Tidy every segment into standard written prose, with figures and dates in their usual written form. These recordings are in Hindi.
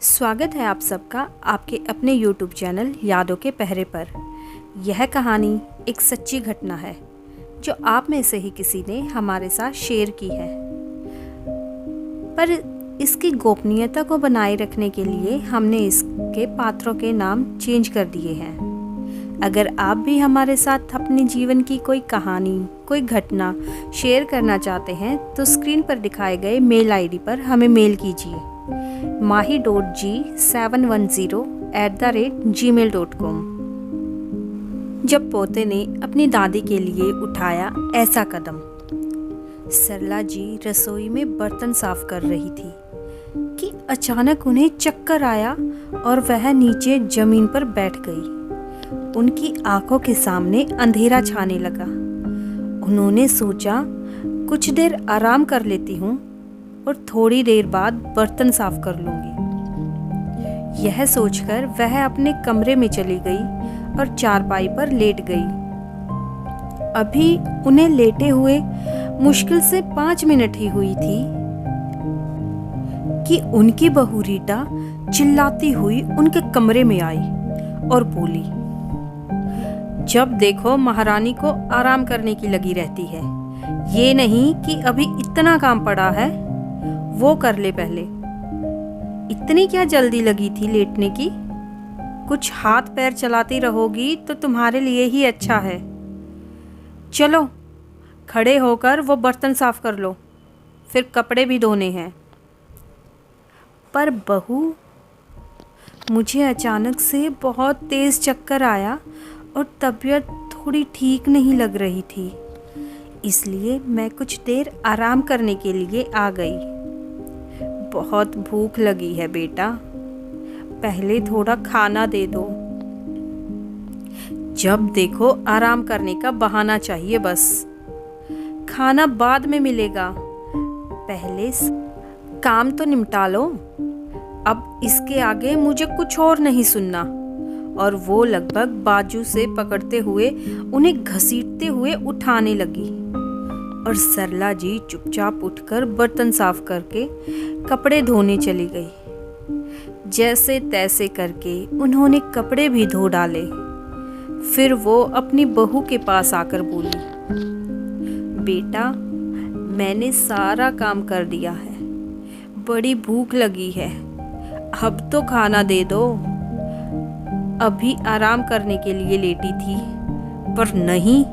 स्वागत है आप सबका आपके अपने YouTube चैनल यादों के पहरे पर। यह कहानी एक सच्ची घटना है जो आप में से ही किसी ने हमारे साथ शेयर की है, पर इसकी गोपनीयता को बनाए रखने के लिए हमने इसके पात्रों के नाम चेंज कर दिए हैं। अगर आप भी हमारे साथ अपने जीवन की कोई कहानी, कोई घटना शेयर करना चाहते हैं तो स्क्रीन पर दिखाए गए मेल आईडी पर हमें मेल कीजिए mahi.g710@gmail.com। जब पोते ने अपनी दादी के लिए उठाया ऐसा कदम। सरला जी रसोई में बर्तन साफ कर रही थी कि अचानक उन्हें चक्कर आया और वह नीचे जमीन पर बैठ गई। उनकी आंखों के सामने अंधेरा छाने लगा। उन्होंने सोचा कुछ देर आराम कर लेती हूँ और थोड़ी देर बाद बर्तन साफ कर लूंगी। यह सोचकर वह अपने कमरे में चली गई और चारपाई पर लेट गई। अभी उन्हें लेटे हुए मुश्किल से 5 मिनट ही हुई थी कि उनकी बहू रीटा चिल्लाती हुई उनके कमरे में आई और बोली, जब देखो महारानी को आराम करने की लगी रहती है। ये नहीं कि अभी इतना काम पड़ा है, वो कर ले पहले। इतनी क्या जल्दी लगी थी लेटने की? कुछ हाथ पैर चलाती रहोगी तो तुम्हारे लिए ही अच्छा है। चलो खड़े होकर वो बर्तन साफ कर लो, फिर कपड़े भी धोने हैं। पर बहू, मुझे अचानक से बहुत तेज चक्कर आया और तबीयत थोड़ी ठीक नहीं लग रही थी, इसलिए मैं कुछ देर आराम करने के लिए आ गई। बहुत भूख लगी है बेटा, पहले थोड़ा खाना दे दो। जब देखो आराम करने का बहाना चाहिए बस। खाना बाद में मिलेगा, पहले काम तो निपटा लो। अब इसके आगे मुझे कुछ और नहीं सुनना। और वो लगभग बाजू से पकड़ते हुए उन्हें घसीटते हुए उठाने लगी और सरला जी चुपचाप उठकर बर्तन साफ करके कपड़े धोने चली गई। जैसे तैसे करके उन्होंने कपड़े भी धो डाले। फिर वो अपनी बहू के पास आकर बोली, बेटा, मैंने सारा काम कर दिया है, बड़ी भूख लगी है, अब तो खाना दे दो। अभी आराम करने के लिए लेटी थी, पर नहीं,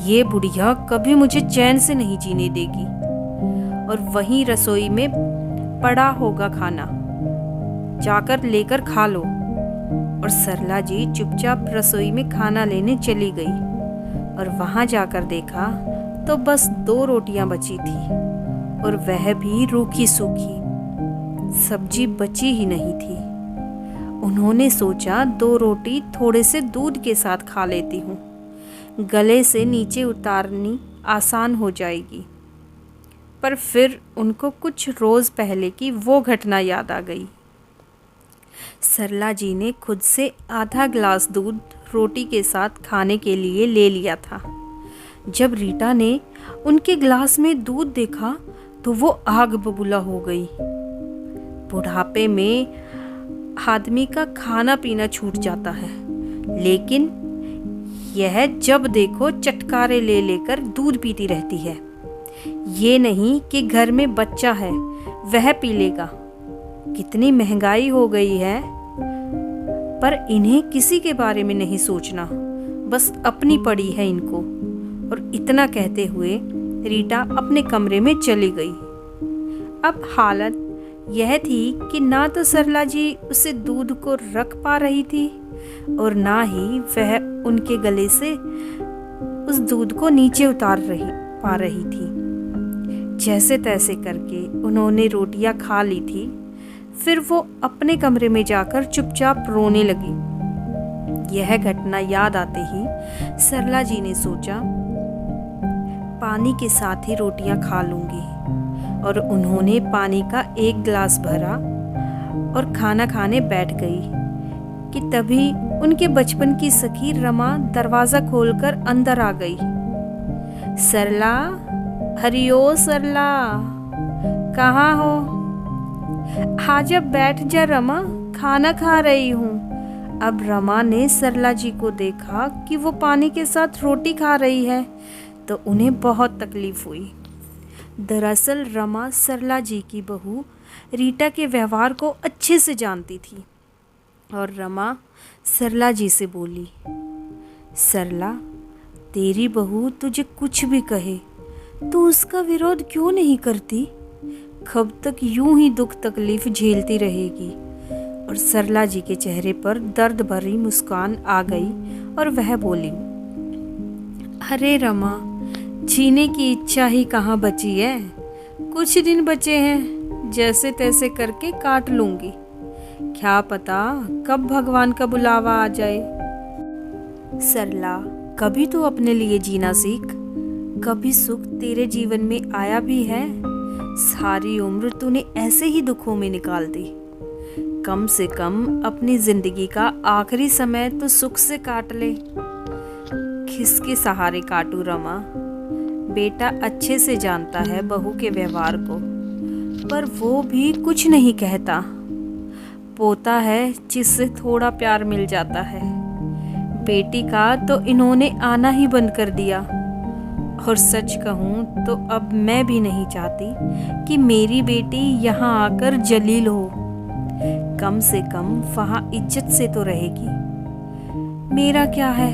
ये बुढ़िया कभी मुझे चैन से नहीं जीने देगी। और वहीं रसोई में पड़ा होगा खाना, जाकर लेकर खा लो। और सरला जी चुपचाप रसोई में खाना लेने चली गई और वहां जाकर देखा तो बस 2 रोटियां बची थी और वह भी रूखी सूखी, सब्जी बची ही नहीं थी। उन्होंने सोचा 2 रोटी थोड़े से दूध के साथ खा लेती हूँ, गले से नीचे उतारनी आसान हो जाएगी। पर फिर उनको कुछ रोज़ पहले की वो घटना याद आ गई। सरला जी ने खुद से आधा ग्लास दूध रोटी के साथ खाने के लिए ले लिया था। जब रीटा ने उनके ग्लास में दूध देखा तो वो आग बबूला हो गई। बुढ़ापे में आदमी का खाना पीना छूट जाता है, लेकिन यह जब देखो चटकारे ले लेकर दूध पीती रहती है। ये नहीं कि घर में बच्चा है वह पी लेगा। कितनी महंगाई हो गई है, पर इन्हें किसी के बारे में नहीं सोचना, बस अपनी पड़ी है इनको। और इतना कहते हुए रीटा अपने कमरे में चली गई। अब हालत यह थी कि ना तो सरला जी उसे दूध को रख पा रही थी और ना ही वह उनके गले से उस दूध को नीचे उतार पा रही थी। जैसे तैसे करके उन्होंने रोटियां खा ली थी। फिर वो अपने कमरे में जाकर चुपचाप रोने लगी। यह घटना याद आते ही सरला जी ने सोचा, पानी के साथ ही रोटियां खा लूंगी। और उन्होंने पानी का 1 गिलास भरा और खाना खाने बैठ गई कि तभी उनके बचपन की सखी रमा दरवाज़ा खोलकर अंदर आ गई। सरला, हरिओ सरला, कहाँ हो? आजा बैठ जा रमा, खाना खा रही हूँ। अब रमा ने सरला जी को देखा कि वो पानी के साथ रोटी खा रही है, तो उन्हें बहुत तकलीफ हुई। दरअसल रमा सरला जी की बहू रीटा के व्यवहार को अच्छे से जानती थी और रमा सरला जी से बोली, सरला, तेरी बहू तुझे कुछ भी कहे तो उसका विरोध क्यों नहीं करती? कब तक यूं ही दुख तकलीफ झेलती रहेगी? और सरला जी के चेहरे पर दर्द भरी मुस्कान आ गई और वह बोली, अरे रमा, जीने की इच्छा ही कहाँ बची है? कुछ दिन बचे हैं, जैसे तैसे करके काट लूंगी। क्या पता कब भगवान का बुलावा आ जाए। सरला, कभी तो अपने लिए जीना सीख। कभी सुख तेरे जीवन में आया भी है? सारी उम्र तूने ऐसे ही दुखों में निकाल दी। कम से कम अपनी जिंदगी का आखिरी समय तो सुख से काट ले। किसके सहारे काटू रमा? बेटा अच्छे से जानता है बहू के व्यवहार को, पर वो भी कुछ नहीं कहता। पोता है जिससे थोड़ा प्यार मिल जाता है। बेटी का तो इन्होंने आना ही बंद कर दिया। और सच कहूँ तो अब मैं भी नहीं चाहती कि मेरी बेटी यहाँ आकर जलील हो। कम से कम वहाँ इज्जत से तो रहेगी। मेरा क्या है,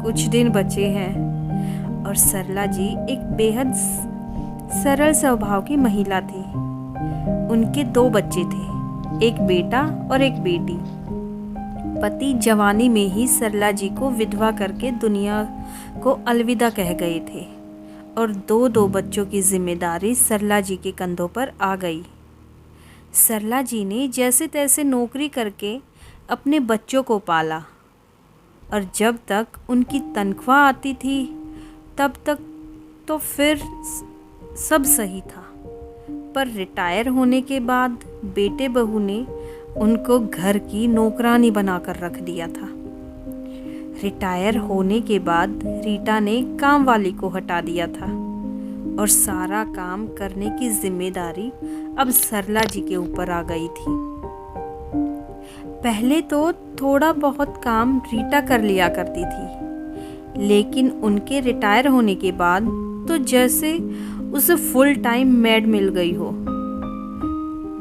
कुछ दिन बचे हैं। और सरला जी एक बेहद सरल स्वभाव की महिला थी। उनके 2 बच्चे थे, एक बेटा और एक बेटी। पति जवानी में ही सरला जी को विधवा करके दुनिया को अलविदा कह गए थे और 2 बच्चों की जिम्मेदारी सरला जी के कंधों पर आ गई। सरला जी ने जैसे तैसे नौकरी करके अपने बच्चों को पाला और जब तक उनकी तनख्वाह आती थी तब तक तो फिर सब सही था। पर रिटायर होने के बाद बेटे बहू ने उनको घर की नौकरानी बनाकर रख दिया था। रिटायर होने के बाद रीटा ने काम वाली को हटा दिया था और सारा काम करने की जिम्मेदारी अब सरला जी के ऊपर आ गई थी। पहले तो थोड़ा बहुत काम रीटा कर लिया करती थी, लेकिन उनके रिटायर होने के बाद तो जैसे उसे फुल टाइम मेड मिल गई हो।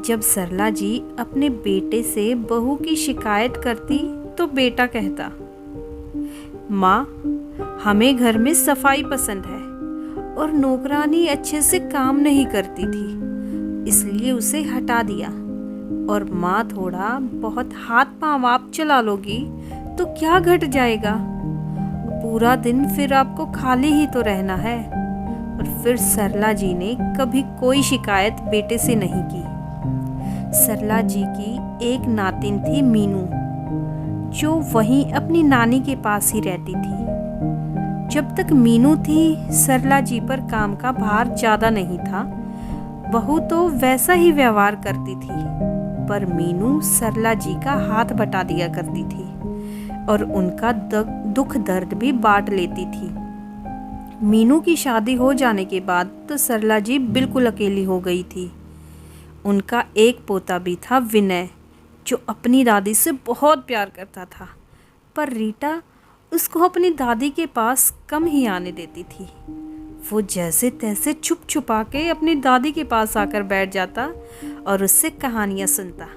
जब सरला जी अपने बेटे से बहू की शिकायत करती तो बेटा कहता, माँ, हमें घर में सफाई पसंद है और नौकरानी अच्छे से काम नहीं करती थी, इसलिए उसे हटा दिया। और माँ, थोड़ा बहुत हाथ पांव आप चला लोगी तो क्या घट जाएगा? पूरा दिन फिर आपको खाली ही तो रहना है। और फिर सरला जी ने कभी कोई शिकायत बेटे से नहीं की। सरला जी की एक नातिन थी मीनू, जो वहीं अपनी नानी के पास ही रहती थी। जब तक मीनू थी सरला जी पर काम का भार ज़्यादा नहीं था। बहू तो वैसा ही व्यवहार करती थी, पर मीनू सरला जी का हाथ बटा दिया करती थी और उनका दुख दर्द भी बांट लेती थी। मीनू की शादी हो जाने के बाद तो सरला जी बिल्कुल अकेली हो गई थी। उनका एक पोता भी था, विनय, जो अपनी दादी से बहुत प्यार करता था, पर रीटा उसको अपनी दादी के पास कम ही आने देती थी। वो जैसे तैसे छुप छुपा के अपनी दादी के पास आकर बैठ जाता और उससे कहानियाँ सुनता।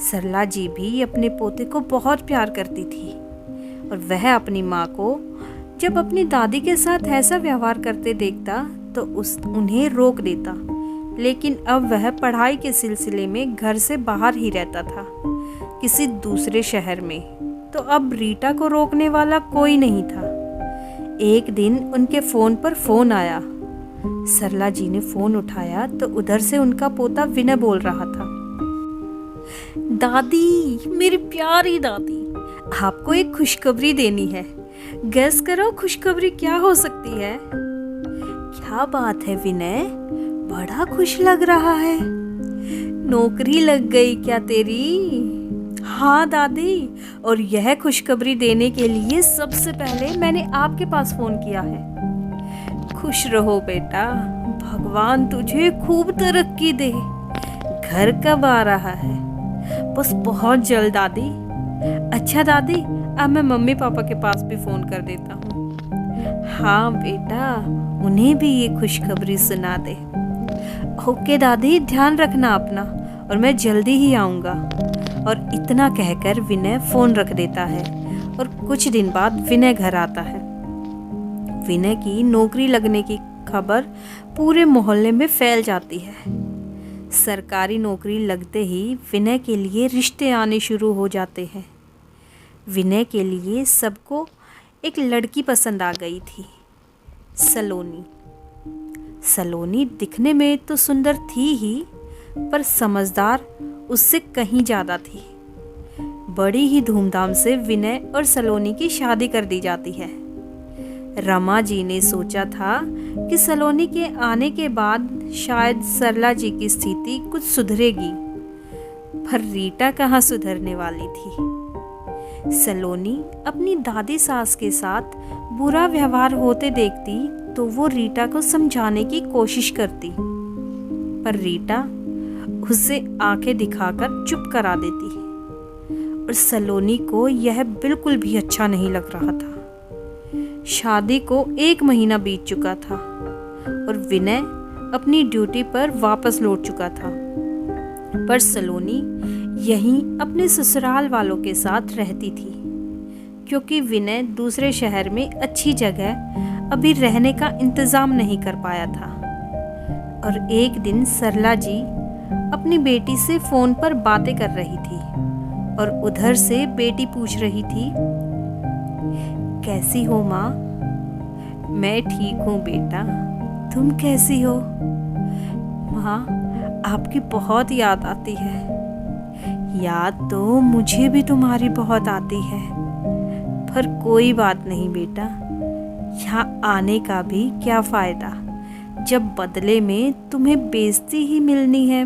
सरला जी भी अपने पोते को बहुत प्यार करती थी और वह अपनी माँ को जब अपनी दादी के साथ ऐसा व्यवहार करते देखता तो उन्हें रोक देता। लेकिन अब वह पढ़ाई के सिलसिले में घर से बाहर ही रहता था, किसी दूसरे शहर में, तो अब रीटा को रोकने वाला कोई नहीं था। एक दिन उनके फ़ोन पर फ़ोन आया। सरला जी ने फ़ोन उठाया तो उधर से उनका पोता विनय बोल रहा था, दादी, मेरी प्यारी दादी, आपको एक खुशखबरी देनी है। गेस करो खुशखबरी क्या हो सकती है? क्या बात है विनय, बड़ा खुश लग रहा है। नौकरी लग गई क्या तेरी? हाँ दादी, और यह खुशखबरी देने के लिए सबसे पहले मैंने आपके पास फ़ोन किया है। खुश रहो बेटा, भगवान तुझे खूब तरक्की दे। घर कब आ रहा है? बस बहुत जल्द दादी। अच्छा दादी, अब मैं मम्मी पापा के पास भी फ़ोन कर देता हूँ। हाँ बेटा, उन्हें भी ये खुशखबरी सुना दे। ओके दादी, ध्यान रखना अपना, और मैं जल्दी ही आऊँगा। और इतना कहकर विनय फ़ोन रख देता है और कुछ दिन बाद विनय घर आता है। विनय की नौकरी लगने की खबर पूरे मोहल्ले में फैल जाती है। सरकारी नौकरी लगते ही विनय के लिए रिश्ते आने शुरू हो जाते हैं। विनय के लिए सबको एक लड़की पसंद आ गई थी, सलोनी। सलोनी दिखने में तो सुंदर थी ही, पर समझदार उससे कहीं ज़्यादा थी। बड़ी ही धूमधाम से विनय और सलोनी की शादी कर दी जाती है। रमा जी ने सोचा था कि सलोनी के आने के बाद शायद सरला जी की स्थिति कुछ सुधरेगी, पर रीटा कहाँ सुधरने वाली थी। सलोनी अपनी दादी सास के साथ बुरा व्यवहार होते देखती तो वो रीटा को समझाने की कोशिश करती, पर रीटा उसे आंखें दिखाकर चुप करा देती। और सलोनी को यह बिल्कुल भी अच्छा नहीं लग रहा था। शादी को 1 महीना बीत चुका था और विनय अपनी ड्यूटी पर वापस लौट चुका था, पर सलोनी यहीं अपने ससुराल वालों के साथ रहती थी, क्योंकि विनय दूसरे शहर में अच्छी जगह अभी रहने का इंतज़ाम नहीं कर पाया था। और एक दिन सरला जी अपनी बेटी से फ़ोन पर बातें कर रही थी और उधर से बेटी पूछ रही थी, कैसी हो माँ? मैं ठीक हूँ बेटा, तुम कैसी हो? माँ, आपकी बहुत याद आती है। याद तो मुझे भी तुम्हारी बहुत आती है, पर कोई बात नहीं बेटा, यहाँ आने का भी क्या फ़ायदा जब बदले में तुम्हें बेइज्जती ही मिलनी है।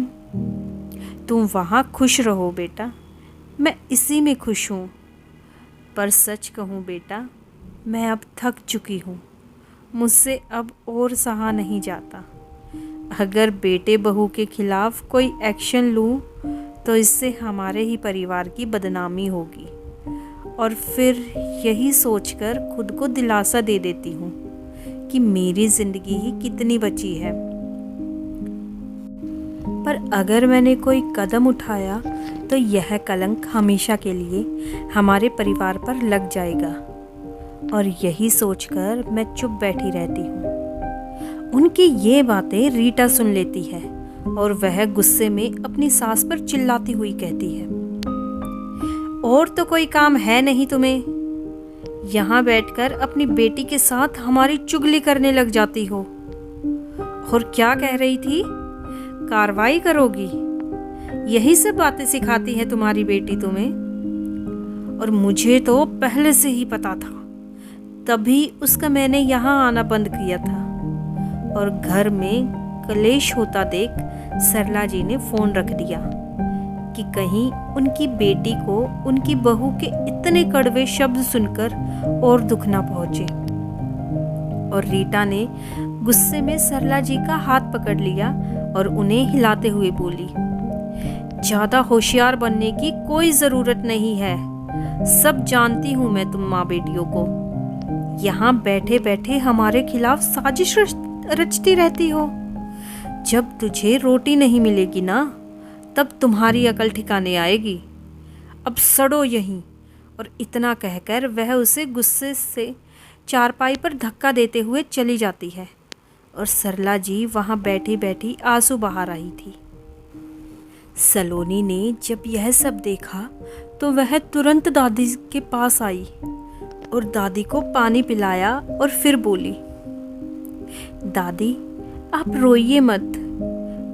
तुम वहाँ खुश रहो बेटा, मैं इसी में खुश हूँ। पर सच कहूँ बेटा, मैं अब थक चुकी हूँ, मुझसे अब और सहा नहीं जाता। अगर बेटे बहू के खिलाफ कोई एक्शन लूँ तो इससे हमारे ही परिवार की बदनामी होगी। और फिर यही सोचकर खुद को दिलासा दे देती हूँ कि मेरी ज़िंदगी ही कितनी बची है। पर अगर मैंने कोई कदम उठाया तो यह कलंक हमेशा के लिए हमारे परिवार पर लग जाएगा। और यही सोचकर मैं चुप बैठी रहती हूँ। उनकी ये बातें रीटा सुन लेती है और वह गुस्से में अपनी सास पर चिल्लाती हुई कहती है, और तो कोई काम है नहीं तुम्हें? यहाँ बैठकर अपनी बेटी के साथ हमारी चुगली करने लग जाती हो। और क्या कह रही थी? कार्रवाई करोगी? यही सब बातें सिखाती है तुम्हारी बेटी तुम्हें। और मुझे तो पहले से ही पता था, तभी उसका मैंने यहाँ आना बंद किया था। और घर में कलेश होता देख सरला जी ने फ़ोन रख दिया कि कहीं उनकी बेटी को उनकी बहू के इतने कड़वे शब्द सुनकर और दुख ना पहुँचे। और रीटा ने गुस्से में सरला जी का हाथ पकड़ लिया और उन्हें हिलाते हुए बोली, ज़्यादा होशियार बनने की कोई ज़रूरत नहीं है, सब जानती हूँ मैं तुम माँ बेटियों को। यहाँ बैठे बैठे हमारे खिलाफ साजिश रचती रहती हो। जब तुझे रोटी नहीं मिलेगी ना, तब तुम्हारी अकल ठिकाने आएगी। अब सड़ो यहीं। और इतना कहकर वह उसे गुस्से से चारपाई पर धक्का देते हुए चली जाती है। और सरला जी वहाँ बैठी बैठी आंसू बहा रही थी। सलोनी ने जब यह सब देखा तो वह तुरंत दादी के पास आई और दादी को पानी पिलाया और फिर बोली, दादी आप रोइए मत,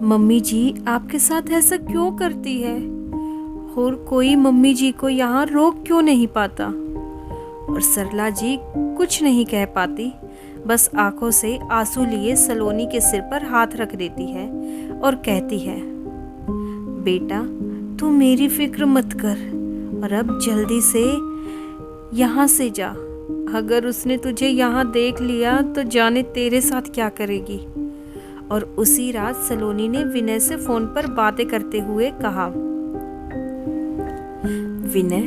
मम्मी जी आपके साथ ऐसा क्यों करती है, और कोई मम्मी जी को यहाँ रोक क्यों नहीं पाता। और सरला जी कुछ नहीं कह पाती, बस आंखों से आंसू लिए सलोनी के सिर पर हाथ रख देती है और कहती है, बेटा तू मेरी फिक्र मत कर और अब जल्दी से यहाँ से जा। अगर उसने तुझे यहाँ देख लिया तो जाने तेरे साथ क्या करेगी। और उसी रात सलोनी ने विनय से फोन पर बातें करते हुए कहा, विनय,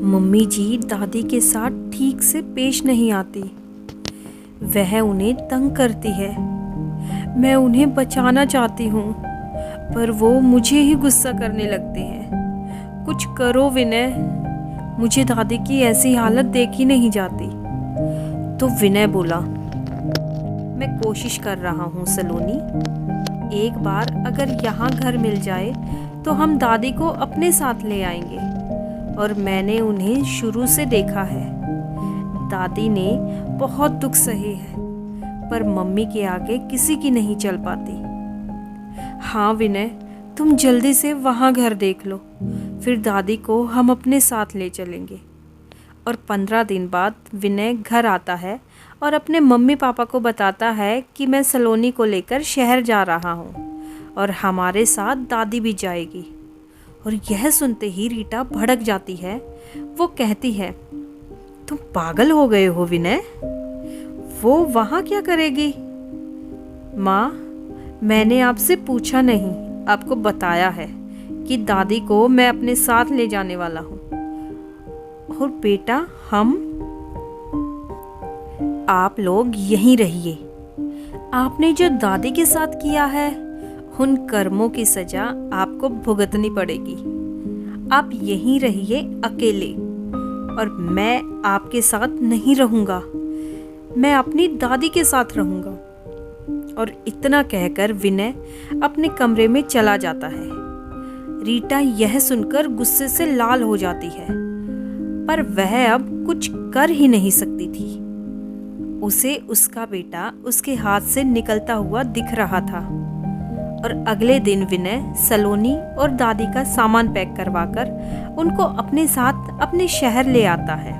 मम्मी जी दादी के साथ ठीक से पेश नहीं आती। वह उन्हें तंग करती है। मैं उन्हें बचाना चाहती हूँ, पर वो मुझे ही गुस्सा करने लगते हैं। कुछ करो विनय, मुझे दादी की ऐसी हालत देखी नहीं जाती। तो विनय बोला, मैं कोशिश कर रहा हूँ सलोनी। एक बार अगर यहाँ घर मिल जाए तो हम दादी को अपने साथ ले आएंगे। और मैंने उन्हें शुरू से देखा है। दादी ने बहुत दुख सहे है, पर मम्मी के आगे किसी की नहीं चल पाती। हाँ विनय, तुम जल्दी से वहाँ घर देख लो, फिर दादी को हम अपने साथ ले चलेंगे। और 15 दिन बाद विनय घर आता है और अपने मम्मी पापा को बताता है कि मैं सलोनी को लेकर शहर जा रहा हूँ और हमारे साथ दादी भी जाएगी। और यह सुनते ही रीटा भड़क जाती है। वो कहती है, तुम पागल हो गए हो विनय, वो वहाँ क्या करेगी? माँ, मैंने आपसे पूछा नहीं, आपको बताया है कि दादी को मैं अपने साथ ले जाने वाला हूँ। और बेटा, आप लोग यहीं रहिए। आपने जो दादी के साथ किया है, उन कर्मों की सजा आपको भुगतनी पड़ेगी। आप यहीं रहिए अकेले, और मैं आपके साथ नहीं रहूँगा। मैं अपनी दादी के साथ रहूँगा। और इतना कहकर विनय अपने कमरे में चला जाता है। रीटा यह सुनकर गुस्से से लाल हो जाती है, पर वह अब कुछ कर ही नहीं सकती थी। उसे उसका बेटा उसके हाथ से निकलता हुआ दिख रहा था। और अगले दिन विनय सलोनी और दादी का सामान पैक करवाकर उनको अपने साथ अपने शहर ले आता है।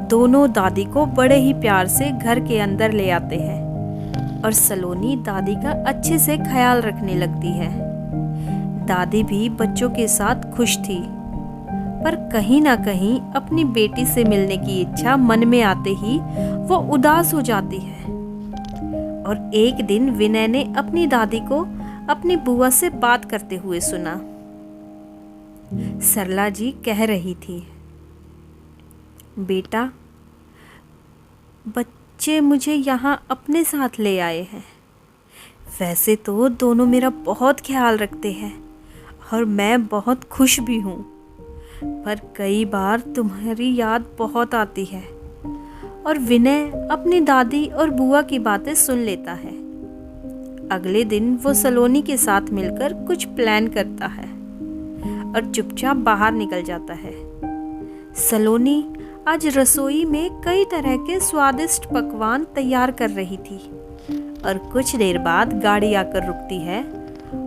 दोनों दादी को बड़े ही प्यार से घर के अंदर ले आते हैं और सलोनी दादी का अच्छे से ख्याल रखने लगती है। दादी भी बच्चों के साथ खुश थी, पर कहीं ना कहीं अपनी बेटी से मिलने की इच्छा मन में आते ही वो उदास हो जाती है। और एक दिन विनय ने अपनी दादी को अपनी बुआ से बात करते हुए सुना। सरला जी कह रही थी, बेटा, बच्चे मुझे यहाँ अपने साथ ले आए हैं। वैसे तो दोनों मेरा बहुत ख्याल रखते हैं और मैं बहुत खुश भी हूँ, पर कई बार तुम्हारी याद बहुत आती है। और विनय अपनी दादी और बुआ की बातें सुन लेता है। अगले दिन वो सलोनी के साथ मिलकर कुछ प्लान करता है और चुपचाप बाहर निकल जाता है। सलोनी आज रसोई में कई तरह के स्वादिष्ट पकवान तैयार कर रही थी। और कुछ देर बाद गाड़ी आकर रुकती है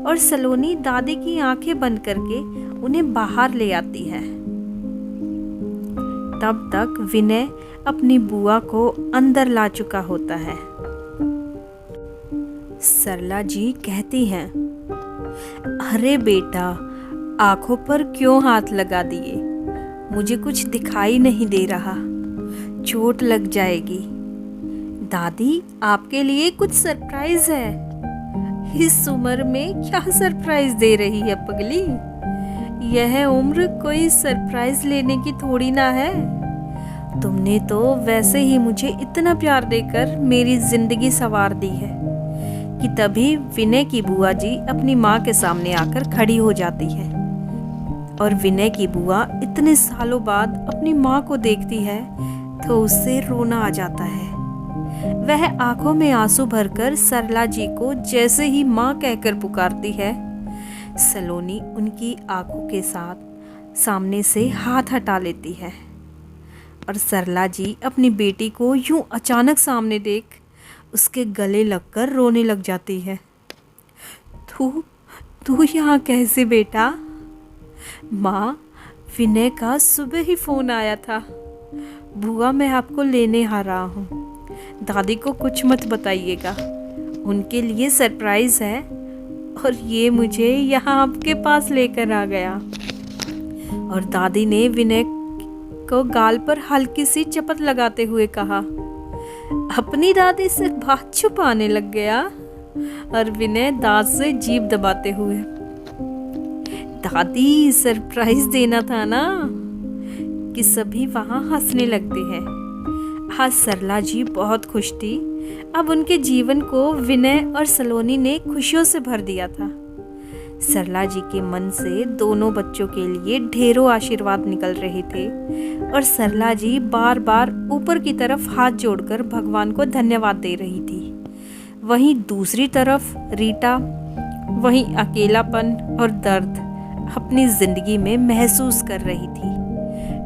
और सलोनी दादी की आंखें बंद करके उन्हें बाहर ले आती है। तब तक विनय अपनी बुआ को अंदर ला चुका होता है। सरला जी कहती हैं, अरे बेटा, आंखों पर क्यों हाथ लगा दिए? मुझे कुछ दिखाई नहीं दे रहा, चोट लग जाएगी। दादी आपके लिए कुछ सरप्राइज है। इस उम्र में क्या सरप्राइज दे रही है पगली? यह उम्र कोई सरप्राइज लेने की थोड़ी ना है। तुमने तो वैसे ही मुझे इतना प्यार देकर मेरी जिंदगी संवार दी है। कि तभी विनय की बुआ जी अपनी माँ के सामने आकर खड़ी हो जाती है। और विनय की बुआ इतने सालों बाद अपनी माँ को देखती है तो उससे रोना आ जाता है। वह आंखों में आंसू भरकर सरला जी को जैसे ही माँ कहकर पुकारती है, सलोनी उनकी आंखों के साथ सामने से हाथ हटा लेती है। और सरला जी अपनी बेटी को यूं अचानक सामने देख उसके गले लगकर रोने लग जाती है। तू यहाँ कैसे बेटा? माँ, विनय का सुबह ही फ़ोन आया था। बुआ, मैं आपको लेने आ रहा हूँ। दादी को कुछ मत बताइएगा, उनके लिए सरप्राइज़ है। और ये मुझे यहाँ आपके पास लेकर आ गया। और दादी ने विनय को गाल पर हल्की सी चपत लगाते हुए कहा, अपनी दादी से बात छुपाने लग गया और विनय दांत से जीभ दबाते हुए। दादी, सरप्राइज देना था ना, कि सभी वहां हंसने लगते हैं। आज सरला जी बहुत खुश थी। अब उनके जीवन को विनय और सलोनी ने खुशियों से भर दिया था। सरला जी के मन से दोनों बच्चों के लिए ढेरों आशीर्वाद निकल रहे थे और सरला जी बार बार ऊपर की तरफ हाथ जोड़कर भगवान को धन्यवाद दे रही थी। वहीं दूसरी तरफ रीटा वहीं अकेलापन और दर्द अपनी जिंदगी में महसूस कर रही थी,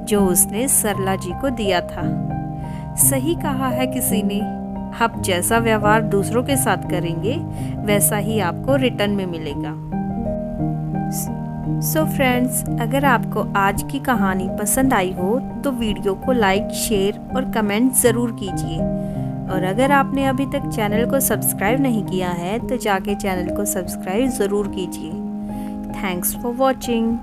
जो उसने सरला जी को दिया था। सही कहा है किसी ने, आप जैसा व्यवहार दूसरों के साथ करेंगे वैसा ही आपको रिटर्न में मिलेगा। सो फ्रेंड्स, अगर आपको आज की कहानी पसंद आई हो तो वीडियो को लाइक, शेयर और कमेंट ज़रूर कीजिए। और अगर आपने अभी तक चैनल को सब्सक्राइब नहीं किया है तो जाके चैनल को सब्सक्राइब ज़रूर कीजिए। Thanks for watching.